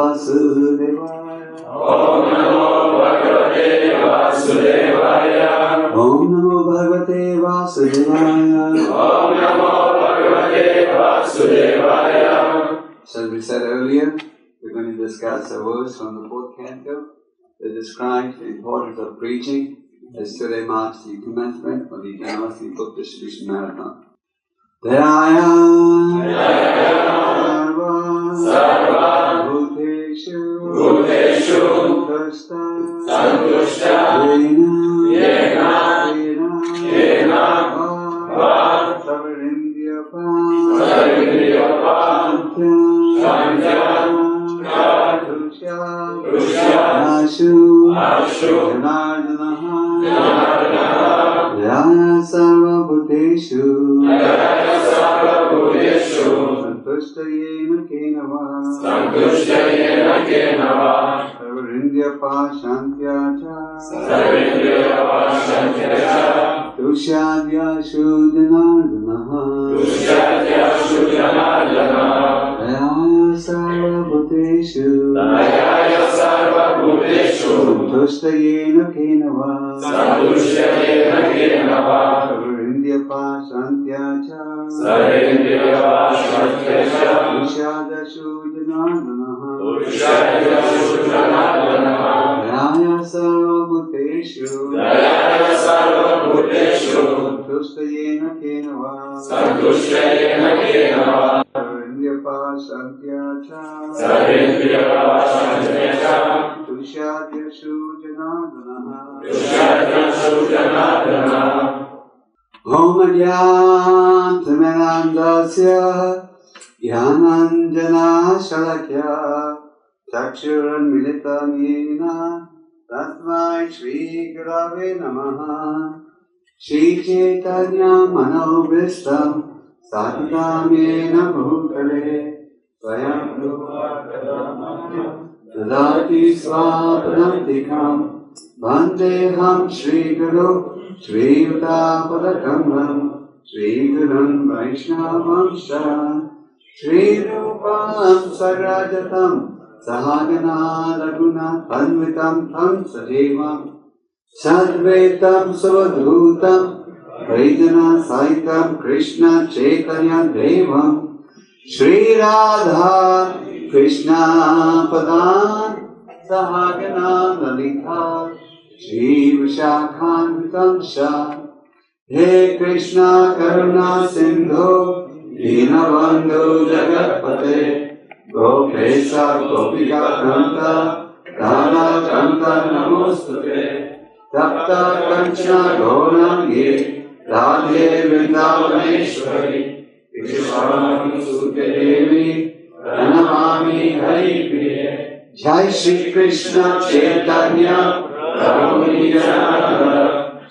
Vasudevaya. Om Namo Bhagavate Vasudevaya. Om Namo Bhagavate Vasudevaya. Om Namo Bhagavate Vasudevaya. So as we said earlier, we're going to discuss a verse from the 4th canto that describes the importance of preaching, as today marks the commencement of the Janavasi book distribution marathon. Dhyaya Sarva Bhuteshu Santushta Yena Ashu Dhyaya Sarva Bhuteshu Santushta Yena Kenava Sarvarindya Pashantyacha Tushyadhyashu Janardanaha Dhyaya Sarva Bhuteshu Santushta Yena Kenava Sarvarindya Pashantyacha Tushyadhyashu Janardanaha Dhyaya Sarva Bhuteshu Santushta Yena Kenava Sarvarindya Pashantyacha Tushyadhyashu Janardanaha Om Ajnanatirmirandasya Jnananjana Shalakya Chakshuranmilitam Yena Tasmai Shri Gurave Namaha Shri Chaitanya Manobhistam Sahitam Yena Bhutale Swayam Rupa Dadati Svapadantikam Vandeham Shri Guru Shri Yuta-Padakamam Shri Gurun Vaishnavam-sha Shri Rupam Sarajatam Sahagana Raguna Anvitam Tam Sajevam Sadvaitam Savadhutam Vaidana Saitam Krishna Chaitanya Devam Shri Radha Krishna Padan Sahagana Lalita Shri Vishakhanvitamsha He Krishna Karuna Sindhu Dinabandhu Jagatpate Gopesa Gopika Kanta Dana Kanta Namostute Tapta Kanchna Gaurangi Radhe Vrindavaneshwari Vishwami Sudevi Pranamami Hari Priye Jai Shri Krishna Chaitanya Prabhu Nityananda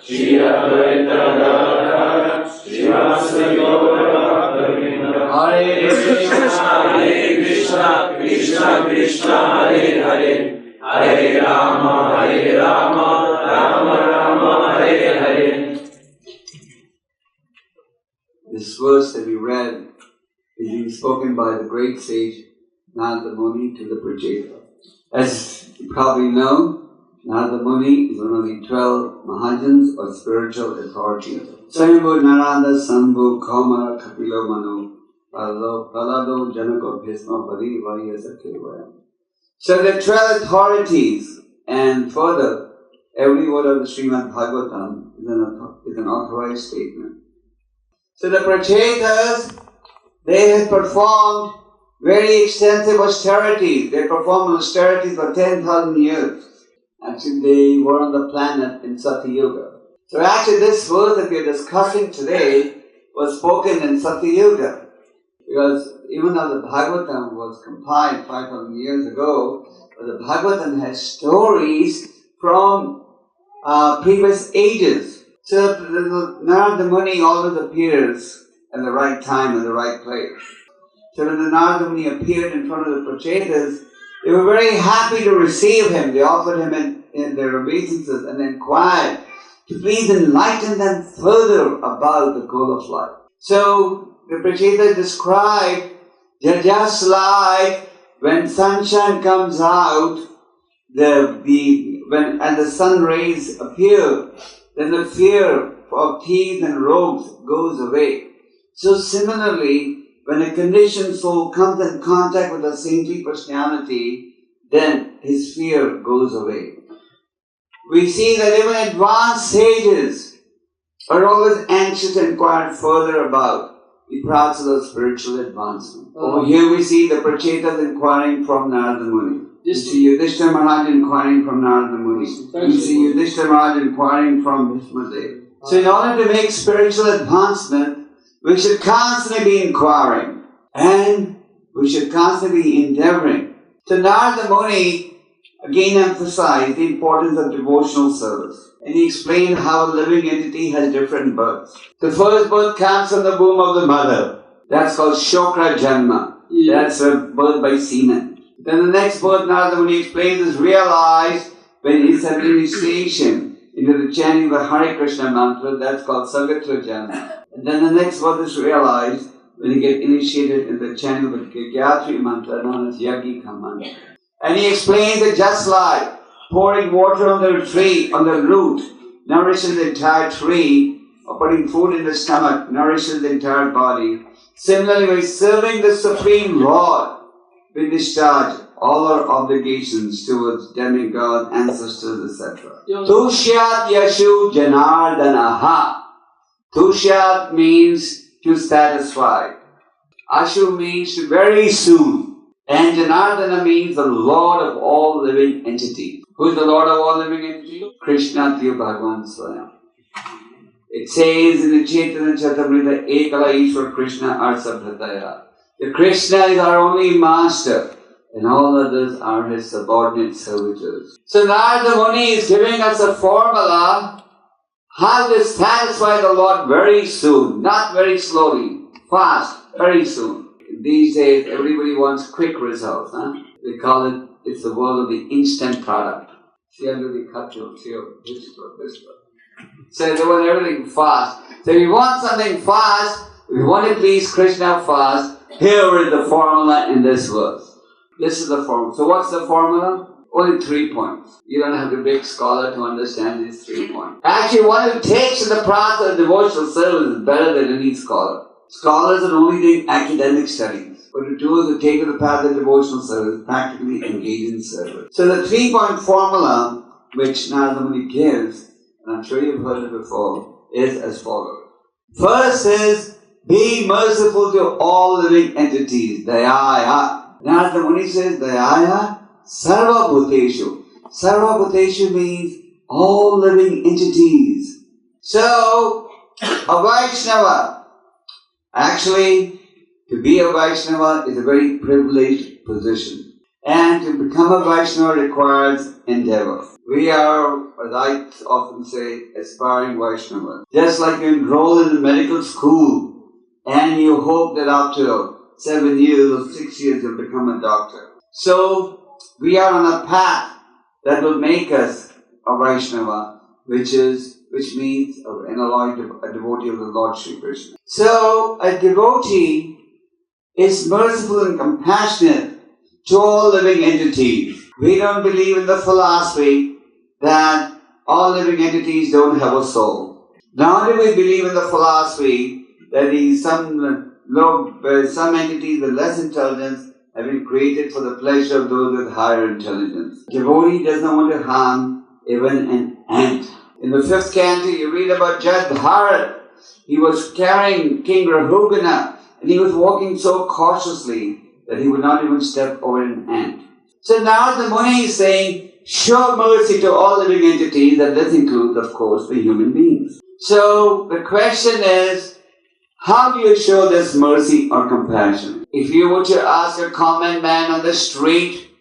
Shri Advaita Gadadhara Srivasadi Gaura-Bhakta-vrinda Hare Krishna Krishna Krishna Hare Hare Hare Rama Rama Rama Hare Hare. This verse that we read is being spoken by the great sage Narada Muni to the Pracheta. As you probably know, Narada Muni is one of the 12 Mahajans or spiritual authorities. Swayambhu Narada Sambhu Kauma Kapilo Manu Palado Janako Bhisma Pari Varya. So the 12 authorities, and further, every word of the Srimad Bhagavatam is an authorized statement. So the Prachetas, they have performed very extensive austerities. They performed austerities for 10,000 years. Actually, they were on the planet in Satyuga. So actually, this verse that we are discussing today was spoken in Satyuga. Because even though the Bhagavatam was compiled 5,000 years ago, the Bhagavatam has stories from previous ages. So Narada Muni always appears at the right time and the right place. So when the Narada Muni appeared in front of the Prachetas, they were very happy to receive him. They offered him in their obeisances and inquired to please enlighten them further about the goal of life. So the Prachetas described just like when sunshine comes out, when the sun rays appear, then the fear of thieves and rogues goes away. So similarly, when a conditioned soul comes in contact with a saintly personality, then his fear goes away. We see that even advanced sages are always anxious to inquire further about the process of spiritual advancement. Over here we see the Prachetas inquiring from Narada Muni. You see Yudhishthira Maharaj inquiring from Narada Muni. You see Yudhishthira Maharaj inquiring from Bhishmadev. So in order to make spiritual advancement, we should constantly be inquiring and we should constantly be endeavoring. So Narada Muni again emphasized the importance of devotional service. And he explained how a living entity has different births. The first birth comes from the womb of the mother. That's called Shokra Janma. That's a birth by semen. Then the next birth, Narada Muni explains, is realized when he is having initiation into the chanting of the Hare Krishna mantra. That's called Sagatra Janma. And then the next birth is realized when you get initiated in the chanting of the Gayatri mantra known as 𝐾𝐤𝐬𝐭𝐫𝐚𝐜𝐿. And he explains that just like pouring water on the tree, on the root, nourishes the entire tree, or putting food in the stomach nourishes the entire body. Similarly, by serving the Supreme Lord, we discharge all our obligations towards demigods, ancestors, etc. Tushyat yashu janardanaha. Tushyat means to satisfy. Ashu means very soon. And Janardana means the Lord of all living entities. Who is the Lord of all living entities? Krishna Tiyo Bhagavan Swayam. It says in the Chaitanya Charitamrita, 𝐾𝐢𝐬𝐭𝐫𝐚𝐜𝐿 Krishna Arsabhataya. The Krishna is our only master, and all others are his subordinate servitors. So Narada Muni is giving us a formula how to satisfy the Lord very soon, not very slowly, fast, very soon. These days, everybody wants quick results. They call it, it's the world of the instant product. So they want everything fast. So if you want something fast, if you want to please Krishna fast, here is the formula in this verse. This is the formula. So what's the formula? Only 3 points. You don't have to be a scholar to understand these 3 points. Actually, one who takes to the process of devotional service is better than any scholar. Scholars are only doing academic studies, but the those who take to the path of devotional service practically engage in service. So the 3-point formula which Narada Muni gives, and I'm sure you've heard it before, is as follows. First is, be merciful to all living entities. Dayaya. Narada Muni says, Dayaya Sarva Bhuteshu. Sarva Bhuteshu means all living entities. So, a Vaishnava, actually, to be a Vaishnava is a very privileged position. And to become a Vaishnava requires endeavor. We are, as I often say, aspiring Vaishnavas. Just like you enroll in the medical school and you hope that after 7 years or 6 years you'll become a doctor. So, we are on a path that will make us a Vaishnava, which means a devotee of the Lord Sri Krishna. So, a devotee is merciful and compassionate to all living entities. We don't believe in the philosophy that all living entities don't have a soul. Nor do we believe in the philosophy that some entities with less intelligence have been created for the pleasure of those with higher intelligence. Devotee does not want to harm even an ant. In the 5th canto, you read about Jad Bharat. He was carrying King Rahugana, and he was walking so cautiously that he would not even step over an ant. So now the Muni is saying, show mercy to all living entities, and this includes, of course, the human beings. So the question is, how do you show this mercy or compassion? If you were to ask a common man on the street,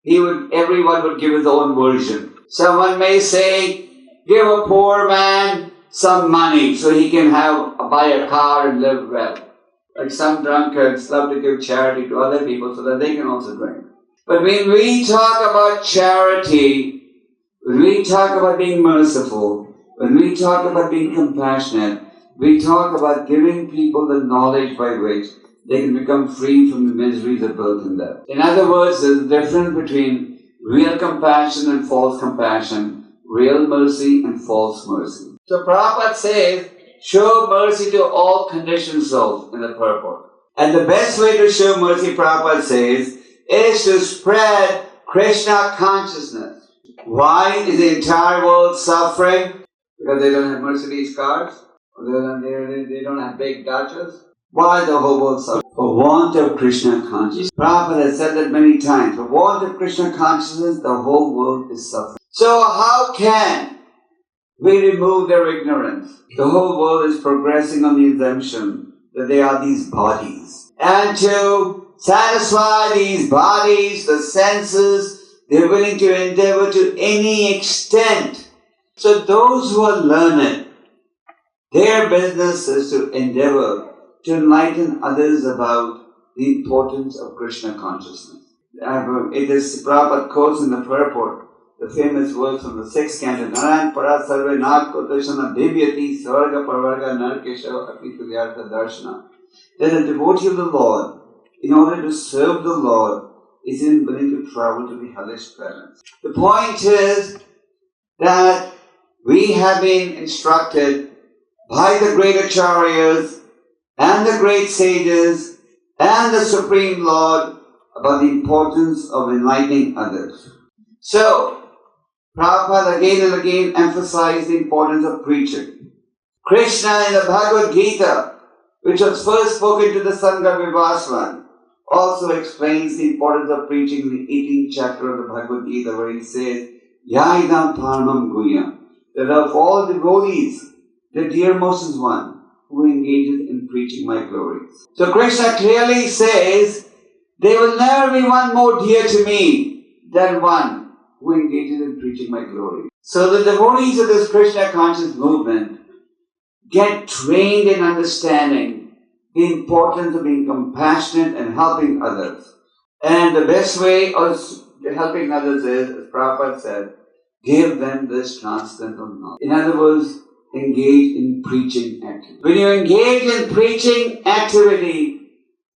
everyone would give his own version. Someone may say, give a poor man some money so he can buy a car and live well. Like some drunkards love to give charity to other people so that they can also drink. But when we talk about charity, when we talk about being merciful, when we talk about being compassionate, we talk about giving people the knowledge by which they can become free from the miseries of birth and death. In other words, there's a difference between real compassion and false compassion, real mercy and false mercy. So Prabhupada says, show mercy to all conditioned souls in the purport. And the best way to show mercy, Prabhupada says, is to spread Krishna consciousness. Why is the entire world suffering? Because they don't have Mercedes cars? Or they don't have big Dodges? Why the whole world suffering? For want of Krishna consciousness. Prabhupada has said that many times. For want of Krishna consciousness, the whole world is suffering. So how can we remove their ignorance? The whole world is progressing on the assumption that they are these bodies. And to satisfy these bodies, the senses, they're willing to endeavor to any extent. So those who are learned, their business is to endeavor to enlighten others about the importance of Krishna consciousness. It is Prabhupada quotes in the purport the famous words from the 6th canto, Narayan para sarve nath kotashana devyati sarga parvarga narkesha apituvyartha darshana. That a devotee of the Lord, in order to serve the Lord, is willing to travel to the hellish planets. The point is that we have been instructed by the great acharyas and the great sages and the Supreme Lord about the importance of enlightening others. So, Prabhupada again and again emphasized the importance of preaching. Krishna in the Bhagavad Gita, which was first spoken to the Sangha Vivaswan, also explains the importance of preaching in the 18th chapter of the Bhagavad Gita, where he says, Yaidam Paramam Guyam, that of all devotees, the dearmost is one who engages in preaching my glories. So Krishna clearly says, there will never be one more dear to me than one who engages in preaching my glory. So the devotees of this Krishna conscious movement get trained in understanding the importance of being compassionate and helping others. And the best way of helping others is, as Prabhupada said, give them this transcendental knowledge. In other words, engage in preaching activity. When you engage in preaching activity,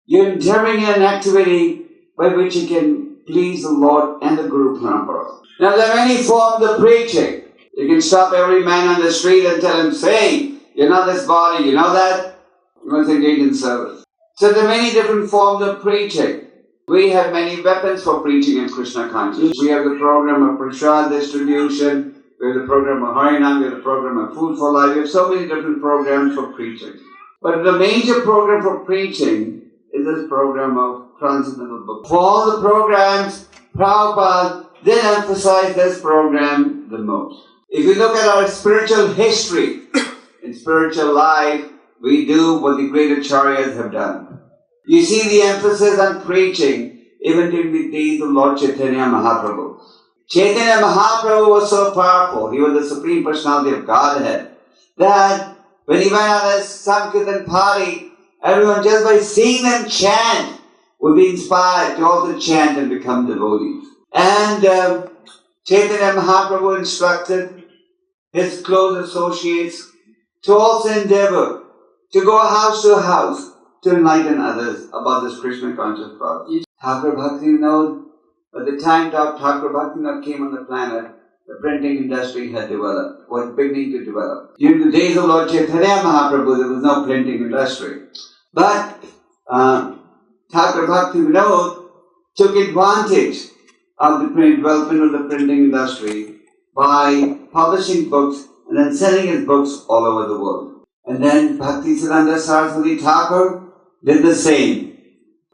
you're endeavoring in an activity by which you can please the Lord and the Guru Parampara. Now there are many forms of preaching. You can stop every man on the street and tell him, say, you know this body, you know that? You must engage in service. So there are many different forms of preaching. We have many weapons for preaching in Krishna consciousness. We have the program of prasad distribution, we have the program of Harinam, we have the program of Food for Life, we have so many different programs for preaching. But the major program for preaching is this program of transcendental book. For all the programs, Prabhupada did emphasize this program the most. If you look at our spiritual history, in spiritual life, we do what the great acharyas have done. You see the emphasis on preaching even during the days of Lord Chaitanya Mahaprabhu. Chaitanya Mahaprabhu was so powerful, he was the Supreme Personality of Godhead, that when he went on his Sankirtan party, everyone just by seeing them chant would be inspired to also chant and become devotees. And Chaitanya Mahaprabhu instructed his close associates to also endeavor to go house to house to enlighten others about this Krishna conscious process. Thakur Bhaktivinoda, by the time Thakur Bhaktivinoda came on the planet, the printing industry had developed, was beginning to develop. During the days of Lord Chaitanya Mahaprabhu, there was no printing industry. But Thakur Bhaktivinoda took advantage of the development of the printing industry by publishing books and then selling his books all over the world. And then Bhaktisiddhanta Saraswati Thakur did the same.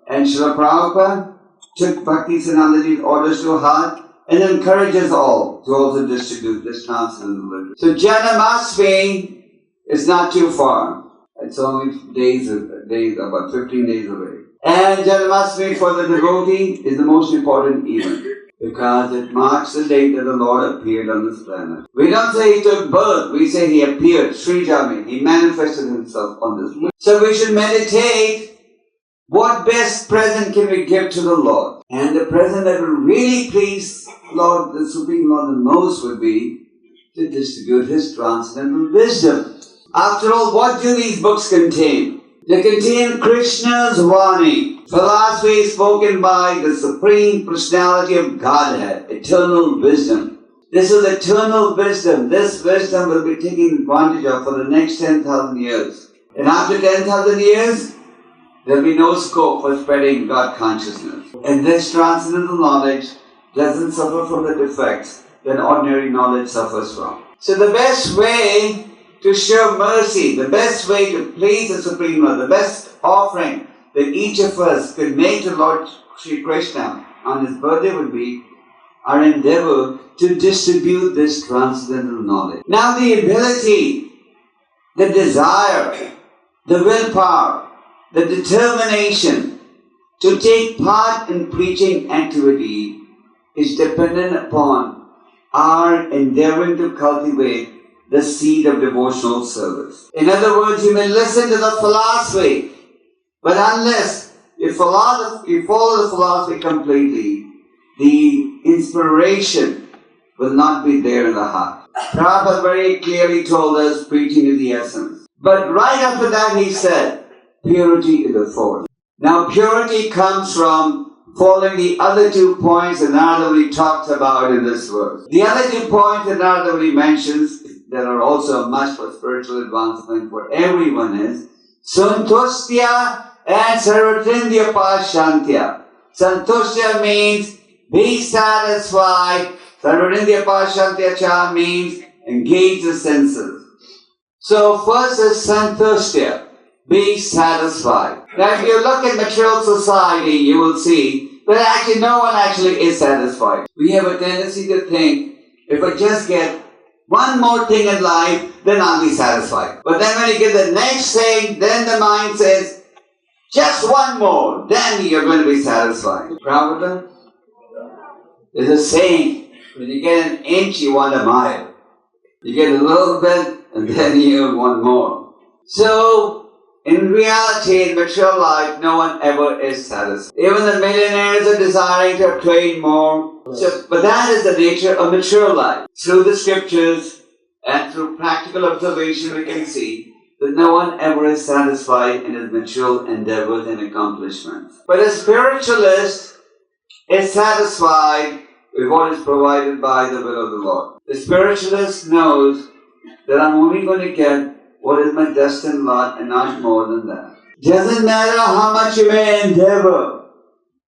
And Srila Prabhupada took Bhaktisiddhantaji's orders to heart and encourages all to also distribute this transcendental literature. So Janmashtami is not too far. It's only days, about 15 days away. And Janmashtami for the devotee is the most important event because it marks the date that the Lord appeared on this planet. We don't say he took birth, we say he appeared, Sri Jami, he manifested himself on this planet. So we should meditate what best present can we give to the Lord. And the present that will really please Lord, the Supreme Lord the most would be to distribute his transcendental wisdom. After all, what do these books contain? They contain Krishna's Vani, philosophy spoken by the Supreme Personality of Godhead, eternal wisdom. This is eternal wisdom. This wisdom will be taken advantage of for the next 10,000 years. And after 10,000 years, there will be no scope for spreading God consciousness. And this transcendental knowledge doesn't suffer from the defects that ordinary knowledge suffers from. So the best way to show mercy, the best way to please the Supreme Lord, the best offering that each of us could make to Lord Sri Krishna on his birthday would be our endeavor to distribute this transcendental knowledge. Now the ability, the desire, the willpower, the determination to take part in preaching activity is dependent upon our endeavoring to cultivate the seed of devotional service. In other words, you may listen to the philosophy, but unless you follow the philosophy completely, the inspiration will not be there in the heart. Prabhupada very clearly told us preaching is the essence. But right after that he said, purity is the fourth. Now purity comes from following the other 2 points that Narada talked about in this verse. The other 2 points that Narada mentions that are also a must for spiritual advancement for everyone is Santostya and Sarvatindya Pashantya. Santostya means be satisfied. Sarvatindya Pashantya cha means engage the senses. So first is Santostya, be satisfied. Now if you look at material society, you will see that actually no one actually is satisfied. We have a tendency to think, if I just get one more thing in life, then I'll be satisfied. But then when you get the next thing, then the mind says, just one more, then you're going to be satisfied. Prabhupada, there's a saying, when you get an inch, you want a mile. You get a little bit, and then you want more. So, in reality, in mature life, no one ever is satisfied. Even the millionaires are desiring to obtain more. So, but that is the nature of mature life. Through the scriptures and through practical observation, we can see that no one ever is satisfied in his mature endeavors and accomplishments. But a spiritualist is satisfied with what is provided by the will of the Lord. The spiritualist knows that I'm only going to get what is my destined lot and not more than that. Doesn't matter how much you may endeavor,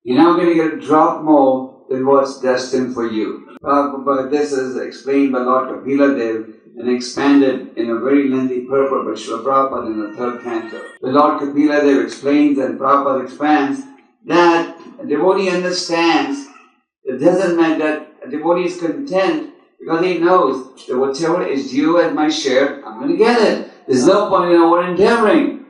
you're not going to get a drop more than what's destined for you. But this is explained by Lord Kapila Dev and expanded in a very lengthy purport by Srila Prabhupada in the 3rd canto. The Lord Kapila Dev explains and Prabhupada expands that a devotee understands, it doesn't matter that a devotee is content because he knows that whatever is due as my share, I'm going to get it. There's no point in over endeavoring.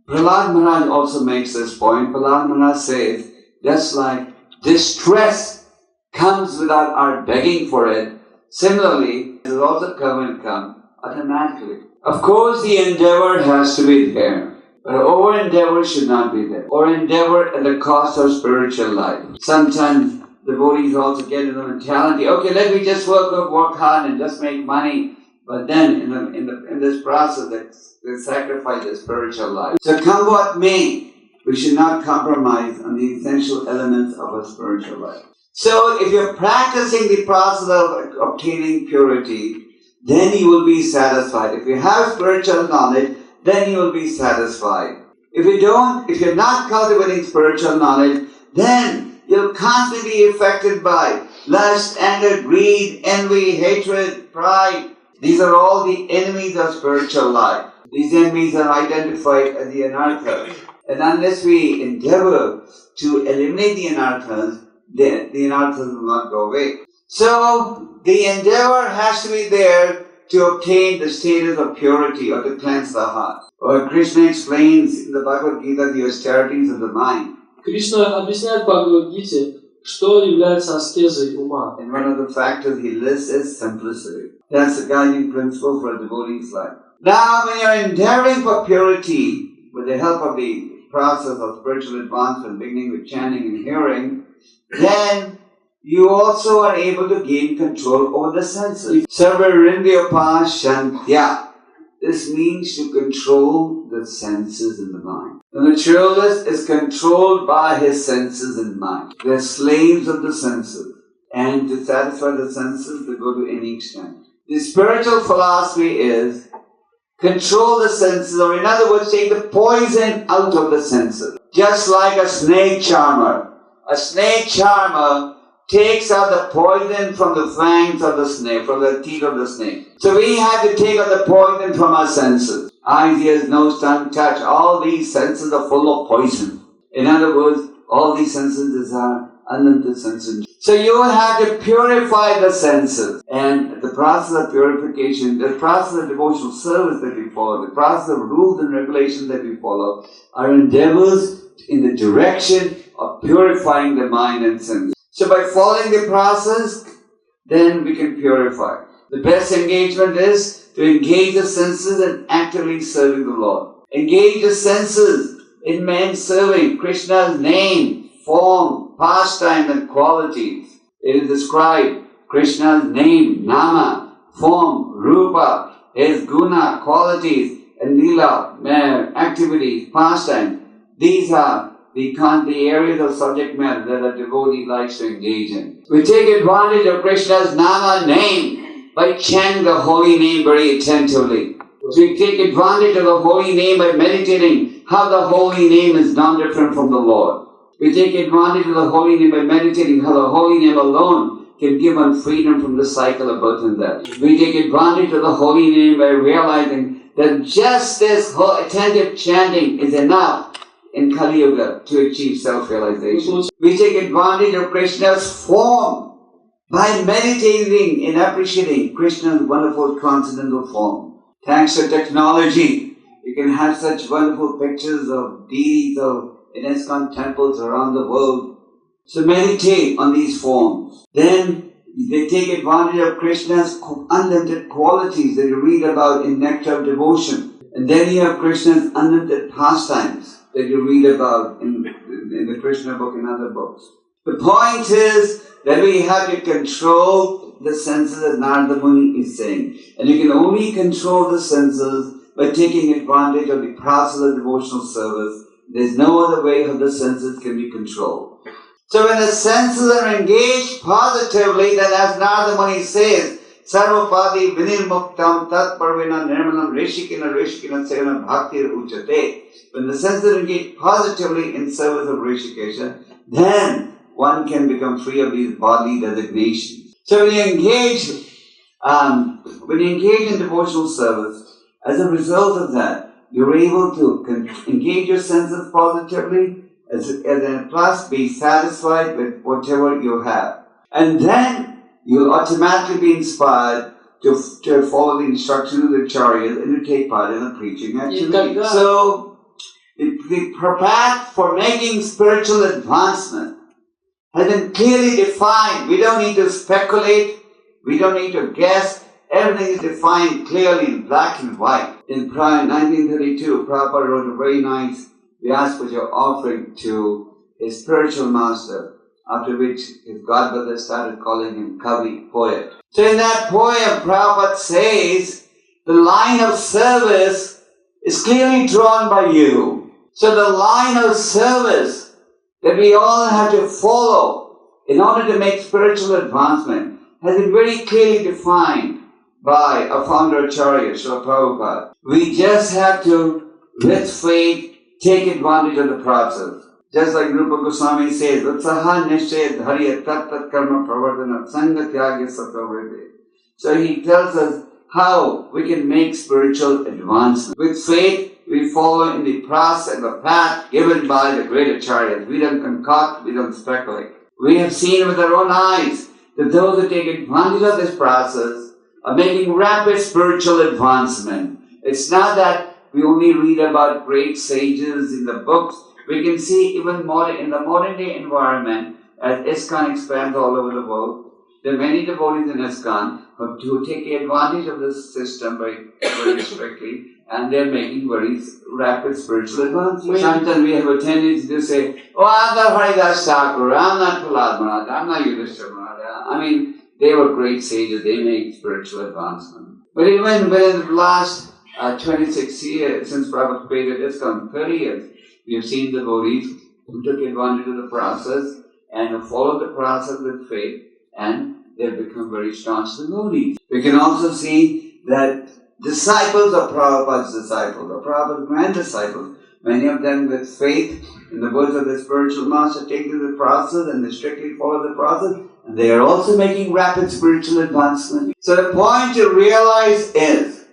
Prahlad Maharaj also makes this point. Prahlad Maharaj says, just like distress comes without our begging for it, similarly, it will also come automatically. Of course, the endeavor has to be there, but over endeavor should not be there. Or endeavor at the cost of spiritual life. Sometimes devotees also get in the mentality, okay, let me just work hard and just make money. But then in this process, they sacrifice their spiritual life. So come what may, we should not compromise on the essential elements of a spiritual life. So if you're practicing the process of obtaining purity, then you will be satisfied. If you have spiritual knowledge, then you will be satisfied. If you're not cultivating spiritual knowledge, then you'll constantly be affected by lust, anger, greed, envy, hatred, pride. These are all the enemies of spiritual life. These enemies are identified as the anarthas. And unless we endeavor to eliminate the anarthas, then the anarthas will not go away. So, the endeavor has to be there to obtain the status of purity or to cleanse the heart. Or Krishna explains in the Bhagavad Gita the austerities of the mind. Кришна объясняет в Бхагавад-гите, что является аскезой ума. And one of the factors he lists is simplicity. That's the guiding principle for a devotee's life. Now, when you're endeavoring for purity with the help of the process of spiritual advancement, beginning with chanting and hearing, then you also are able to gain control over the senses. Sarvarindriya Pashantya. This means to control the senses and the mind. The materialist is controlled by his senses and mind. They're slaves of the senses. And to satisfy the senses, they go to any extent. The spiritual philosophy is control the senses, or in other words, take the poison out of the senses. Just like a snake charmer. A snake charmer takes out the poison from the fangs of the snake, from the teeth of the snake. So we have to take out the poison from our senses. Eyes, ears, nose, tongue, touch, all these senses are full of poison. In other words, all these senses are unlimited senses. So you have to purify the senses. And the process of purification, the process of devotional service that we follow, the process of rules and regulations that we follow, are endeavors in the direction of purifying the mind and senses. So by following the process, then we can purify. The best engagement is to engage the senses in actively serving the Lord. Engage the senses in man serving Krishna's name, form, pastime and qualities. It is described Krishna's name, nama, form, rupa, his guna, qualities, and lila, activities, pastime. These are the areas of subject matter that a devotee likes to engage in. We take advantage of Krishna's nama, name, by chanting the holy name very attentively. We take advantage of the holy name by meditating how the holy name is non-different from the Lord. We take advantage of the holy name by meditating how the holy name alone can give one freedom from the cycle of birth and death. We take advantage of the holy name by realizing that just this attentive chanting is enough in Kali Yuga to achieve self-realization. We take advantage of Krishna's form by meditating and appreciating Krishna's wonderful transcendental form. Thanks to technology, you can have such wonderful pictures of deities in ISKCON temples around the world. So meditate on these forms. Then they take advantage of Krishna's unlimited qualities that you read about in Nectar of Devotion. And then you have Krishna's unlimited pastimes that you read about in the Krishna book and other books. The point is that we have to control the senses, as Narada Muni is saying. And you can only control the senses by taking advantage of the process of devotional service. There's no other way how the senses can be controlled. So when the senses are engaged positively, then as Narada Muni says, Sarvapadi vinirmuktam tat parvina nirmanam reshikina sevana bhaktir uchate. When the senses are engaged positively in service of Rishikesha, then one can become free of these bodily designations. So when you engage in devotional service, as a result of that, you're able to engage your senses positively, and plus be satisfied with whatever you have. And then you'll automatically be inspired to follow the instructions of the acharyas and to take part in the preaching activity. So, the path for making spiritual advancement has been clearly defined. We don't need to speculate, we don't need to guess. Everything is defined clearly in black and white. In 1932, Prabhupada wrote a very nice Vyaspuja offering to his spiritual master, after which his godbrother started calling him Kavi, poet. So in that poem, Prabhupada says, the line of service is clearly drawn by you. So the line of service that we all have to follow in order to make spiritual advancement has been very clearly defined by our founder Acharya, Srila Prabhupada. We just have to, with faith, take advantage of the process. Just like Rupa Goswami says, Utsaha nishchay dharya tat tat karma pravardana sangha tyagya sattva. So he tells us how we can make spiritual advancement. With faith, we follow in the process, the path given by the great acharyas. We don't concoct, we don't speculate. We have seen with our own eyes that those who take advantage of this process are making rapid spiritual advancement. It's not that we only read about great sages in the books. We can see even more in the modern day environment, as ISKCON expands all over the world. There are many devotees in ISKCON who take advantage of this system very strictly, and they're making very rapid spiritual advancement. Sometimes we have a tendency to say, oh, I'm not Haridas Thakur, I'm not Prahlad Maharaj, I'm not Yudhishthira Maharaj. I mean, they were great sages, they made spiritual advancement. But even within the last 26 years since Prabhupada created this come 30 years, we have seen devotees who took advantage of the process and have followed the process with faith, and they have become very staunch devotees. We can also see that disciples of Prabhupada's disciples, or Prabhupada's grand disciples, many of them with faith in the words of the spiritual master, take to the process and they strictly follow the process, and they are also making rapid spiritual advancement. So the point to realize is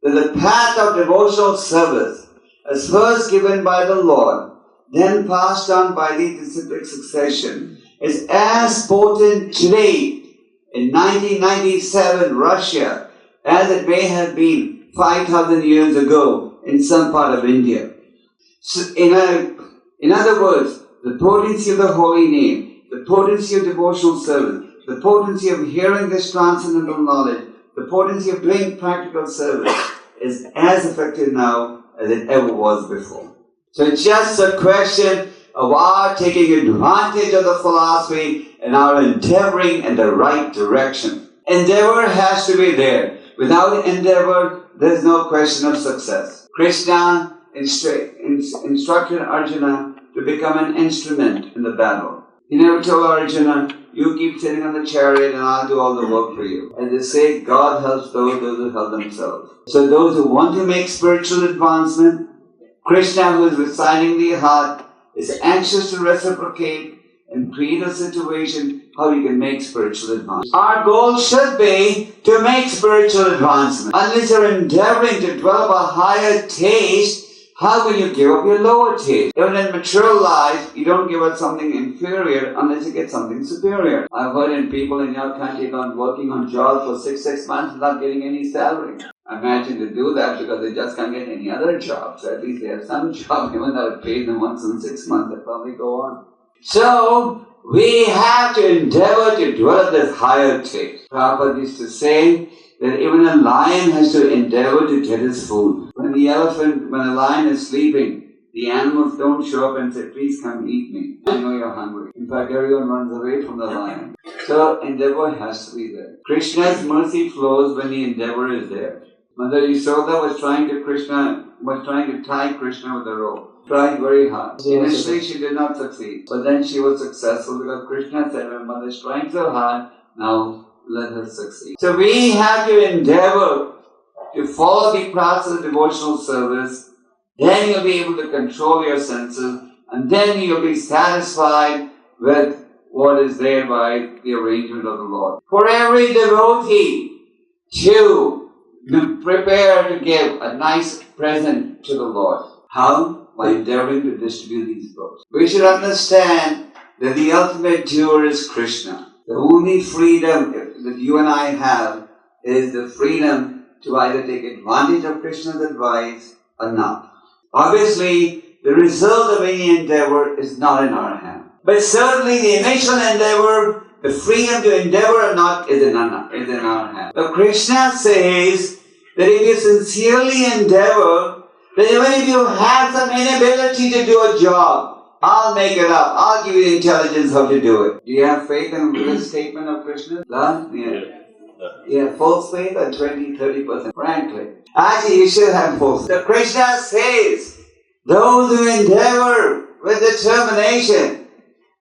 that the path of devotional service is first given by the Lord, then passed on by the disciplic succession, is as potent today in 1997 Russia as it may have been 5,000 years ago in some part of India. So in other words, the potency of the holy name, the potency of devotional service, the potency of hearing this transcendental knowledge, the potency of doing practical service is as effective now as it ever was before. So it's just a question of our taking advantage of the philosophy and our endeavoring in the right direction. Endeavor has to be there. Without endeavor, there's no question of success. Krishna instructed Arjuna to become an instrument in the battle. He never told Arjuna, you keep sitting on the chariot and I'll do all the work for you. As they say, God helps those who help themselves. So those who want to make spiritual advancement, Krishna, who is residing in the heart, is anxious to reciprocate and create a situation how you can make spiritual advancement. Our goal should be to make spiritual advancement. Unless you're endeavoring to develop a higher taste, how will you give up your lower taste? Even in mature life, you don't give up something inferior unless you get something superior. I've heard in people in your country working on jobs for 6 months without getting any salary. Imagine to do that because they just can't get any other job. So at least they have some job, even though it pays them once in 6 months, they probably go on. So, we have to endeavor to develop this higher taste. Prabhupada used to say that even a lion has to endeavor to get his food. When a lion is sleeping, the animals don't show up and say, please come eat me. I know you're hungry. In fact, everyone runs away from the lion. So, endeavor has to be there. Krishna's mercy flows when the endeavor is there. Mother Yashoda was trying to tie Krishna with a rope. Tried very hard. Initially she did not succeed, but then she was successful because Krishna said, my mother is trying so hard, now let her succeed. So we have to endeavor to follow the process of devotional service, then you'll be able to control your senses, and then you'll be satisfied with what is there by the arrangement of the Lord. For every devotee to prepare to give a nice present to the Lord. How? By endeavoring to distribute these books. We should understand that the ultimate doer is Krishna. The only freedom that you and I have is the freedom to either take advantage of Krishna's advice or not. Obviously, the result of any endeavor is not in our hand. But certainly the initial endeavor, the freedom to endeavor or not is in our hand. But Krishna says that if you sincerely endeavor, that even if you have some inability to do a job, I'll make it up. I'll give you the intelligence how to do it. Do you have faith in this statement of Krishna? Yeah, false faith at 20-30%, frankly. Actually, you should have false faith. So Krishna says, those who endeavor with determination,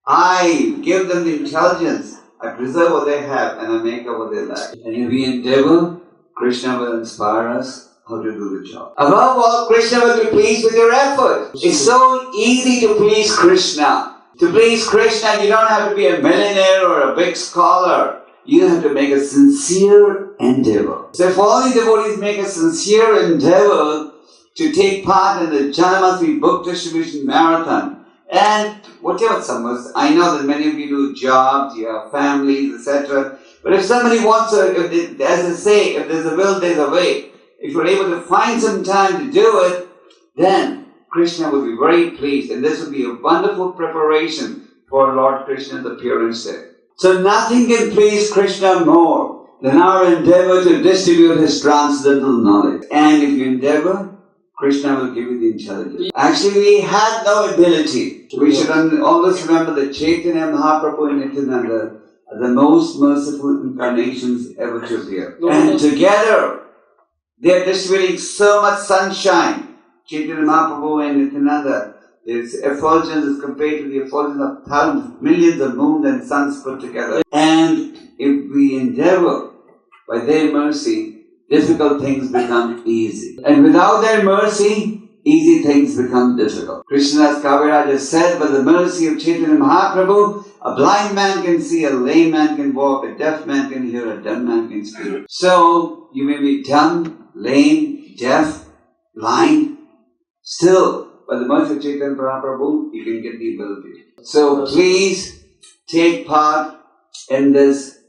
I give them the intelligence, I preserve what they have, and I make up what they lack. And if we endeavor, Krishna will inspire us how to do the job. Above all, Krishna will be pleased with your effort. It's so easy to please Krishna. To please Krishna, you don't have to be a millionaire or a big scholar. You have to make a sincere endeavor. So if all the devotees make a sincere endeavor to take part in the Janamastri book distribution marathon, and whatever summers, I know that many of you do jobs, you have families, etc. But if somebody wants to, as I say, if there's a will, there's a way. If you're able to find some time to do it, then Krishna will be very pleased, and this will be a wonderful preparation for Lord Krishna's appearance there. So nothing can please Krishna more than our endeavor to distribute his transcendental knowledge. And if you endeavor, Krishna will give you the intelligence. Actually, we had no ability. We should always remember that Chaitanya Mahaprabhu and Nityananda are the most merciful incarnations ever to appear. And together, They are distributing so much sunshine. Chaitanya Mahaprabhu and Nityananda, their effulgence is compared to the effulgence of thousands, millions of moons and suns put together. And if we endeavor by their mercy, difficult things become easy. And without their mercy, easy things become difficult. Krishna's Kaviraja said, by the mercy of Chaitanya Mahaprabhu, a blind man can see, a lame man can walk, a deaf man can hear, a dumb man can speak. So, you may be dumb, lame, deaf, blind, still, by the mercy of Chaitanya Mahaprabhu, you can get the ability. So, please take part in this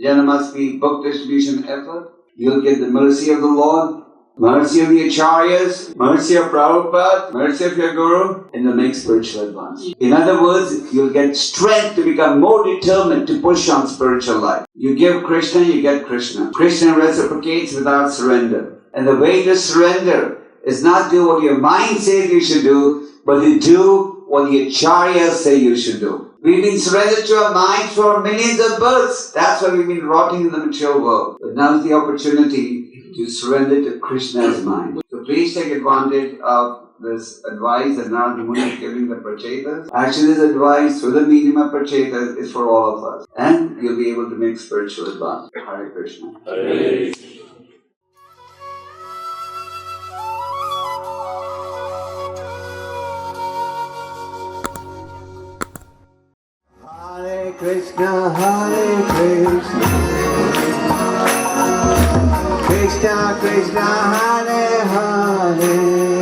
Janamastami book distribution effort. You'll get the mercy of the Lord, mercy of the Acharyas, mercy of Prabhupada, mercy of your Guru, and you'll make spiritual advance. In other words, you'll get strength to become more determined to push on spiritual life. You give Krishna, you get Krishna. Krishna reciprocates without surrender. And the way to surrender is not do what your mind says you should do, but to do what the Acharyas say you should do. We've been surrendered to our minds for millions of births. That's why we've been rotting in the material world. But now is the opportunity to surrender to Krishna's mind. So please take advantage of this advice that Narada Muni is giving the Prachetas. Actually, this advice through the medium of Prachetas is for all of us. And you'll be able to make spiritual advance. Hare Krishna. Hare Krishna, Krishna Krishna, Hare Hare.